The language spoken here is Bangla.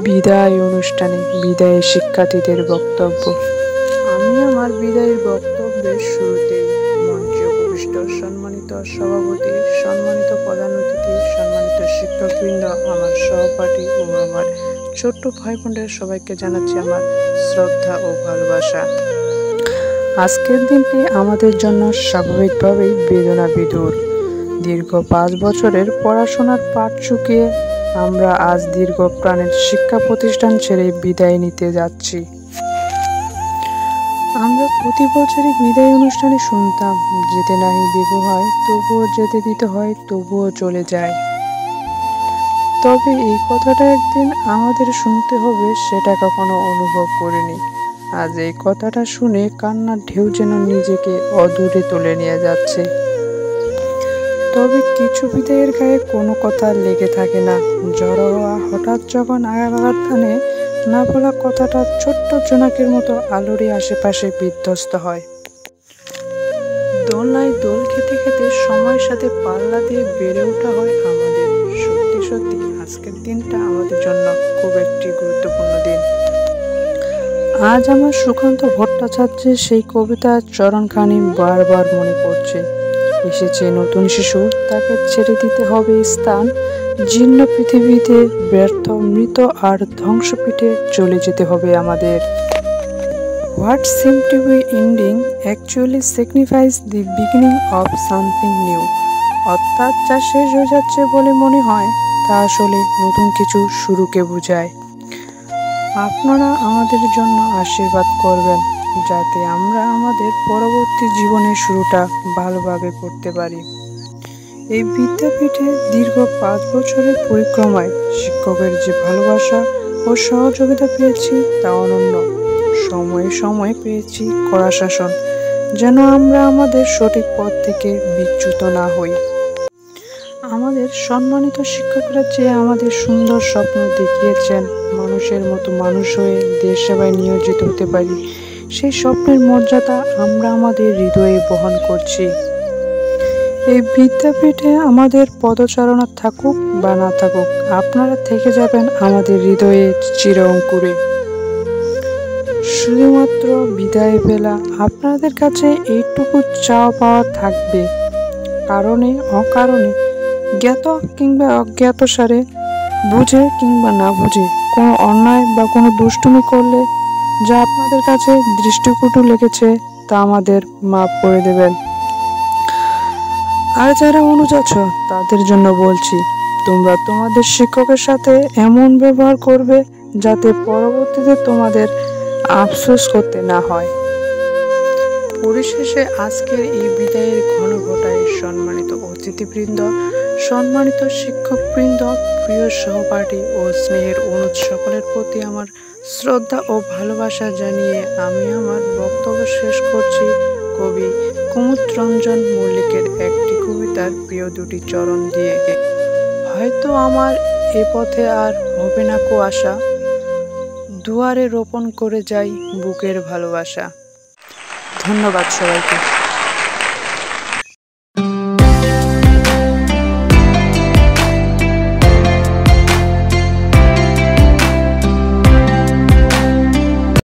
বিদায় অনুষ্ঠানে বিদায়ী শিক্ষার্থীদের বক্তব্য। আমি আমার বিদায়ের বক্তব্যের শুরুতেই মঞ্চে উপবিষ্ট সম্মানিত সভাপতি, সম্মানিত প্রধান অতিথি, সম্মানিত শিক্ষকবৃন্দ, আমার সহপাঠী ও আমার ছোট্ট ভাই বোনদের সবাইকে জানাচ্ছি আমার শ্রদ্ধা ও ভালোবাসা। আজকের দিনটি আমাদের জন্য স্বাভাবিকভাবেই বেদনা বিধুর। দীর্ঘ 5 বছরের পড়াশোনার পাঠ চুকিয়ে আমরা আজ দীর্ঘ প্রাণের শিক্ষা প্রতিষ্ঠান ছেড়ে বিদায় নিতে যাচ্ছি। আমরা প্রতি বছরই বিদায় অনুষ্ঠানে শুনতাম, যেতে নাহি দেব হয় তবুও যেতে দিতে হয়, তবুও চলে যায়। তবে এই কথাটা একদিন আমাদের শুনতে হবে, সেটা কখনো অনুভব করিনি। আজ এই কথাটা শুনে কান্নার ঢেউ যেন নিজেকে অদূরে তুলে নিয়ে যাচ্ছে। তবে কিছু বিদায়ের গায়ে কোনো কথা লেগে থাকে না। জড়ো হওয়া হঠাৎ যখন আঘাত আনে, না বলা কথাটা ছোট্ট জোনাকের মতো আলোরই আশেপাশে বিধ্বস্ত হয়। দোলনায় দোল খেতে খেতে সময়ের সাথে পাল্লা দিয়ে বেড়ে ওঠা হয় আমাদের। সত্যি সত্যি আজকের দিনটা আমাদের জন্য খুব একটি গুরুত্বপূর্ণ দিন। আজ আমার সুকান্ত ভট্টাচার্যের সেই কবিতার চরণখানি বারবার মনে পড়ছে। এসেছে নতুন শিশু, তাকে ছেড়ে দিতে হবে স্থান, জীর্ণ পৃথিবীতে ব্যর্থ, মৃত আর ধ্বংসপীঠে চলে যেতে হবে আমাদের। What seemed to be ending actually signifies the beginning of something new. অর্থাৎ যা শেষ হয়ে যাচ্ছে বলে মনে হয়, তা আসলে নতুন কিছু শুরুকে বোঝায়। আপনারা আমাদের জন্য আশীর্বাদ করবেন, যাতে আমরা আমাদের পরবর্তী জীবনের শুরুটা ভালোভাবে করতে পারি। এই বিদ্যাপীঠে দীর্ঘ 5 বছরের পরিক্রমায় শিক্ষকের যে ভালোবাসা ও সহযোগিতা পেয়েছি তা অনন্য। সময়ে সময়ে পেয়েছি কড়া শাসন, যেন আমরা আমাদের সঠিক পথ থেকে বিচ্যুত না হই। আমাদের সম্মানিত শিক্ষকরা যে আমাদের সুন্দর স্বপ্ন দেখিয়েছেন, মানুষের মতো মানুষ হয়ে দেশ সেবায় নিয়োজিত হতে পারি, সেই স্বপ্নের মর্যাদা আমরা আমাদের হৃদয়ে বহন করছি। এই বিদ্যাপীঠে আমাদের পদচারণা থাকুক বা না থাকুক, আপনারা থেকে যাবেন আমাদের হৃদয়ে চির অঙ্কুরে। শুধুমাত্র বিদায় বেলা আপনাদের কাছে এইটুকু চাওয়া পাওয়া থাকবে, কারণে অকারণে, জ্ঞাত কিংবা অজ্ঞাত সারে, বুঝে কিংবা না বুঝে কোনো অন্যায় বা কোনো দুষ্টুমি করলে যা আপনাদের কাছে দৃষ্টিকটু লেগেছে, তা আমাদের মাফ করে দেবেন। আর যারা অনুজ আছো, তাদের জন্য বলছি, তোমরা তোমাদের শিক্ষকের সাথে এমন ব্যবহার করবে যাতে পরবর্তীতে তোমাদের আফসোস করতে না হয়। পরিশেষে আজকের এই বিদায়ের ঘন ঘটায় সম্মানিত অতিথিবৃন্দ, সম্মানিত শিক্ষকবৃন্দ, প্রিয় সহপাঠী ও স্নেহের অনুজ সকলের প্রতি আমার শ্রদ্ধা ও ভালোবাসা জানিয়ে আমি আমার বক্তব্য শেষ করছি কবি কুমুদরঞ্জন মল্লিকের একটি কবিতার প্রিয় দুটি চরণ দিয়ে। হয়তো আমার এ পথে আর হবে না কো আশা, দুয়ারে রোপণ করে যাই বুকের ভালোবাসা। ধন্যবাদ সবাইকে।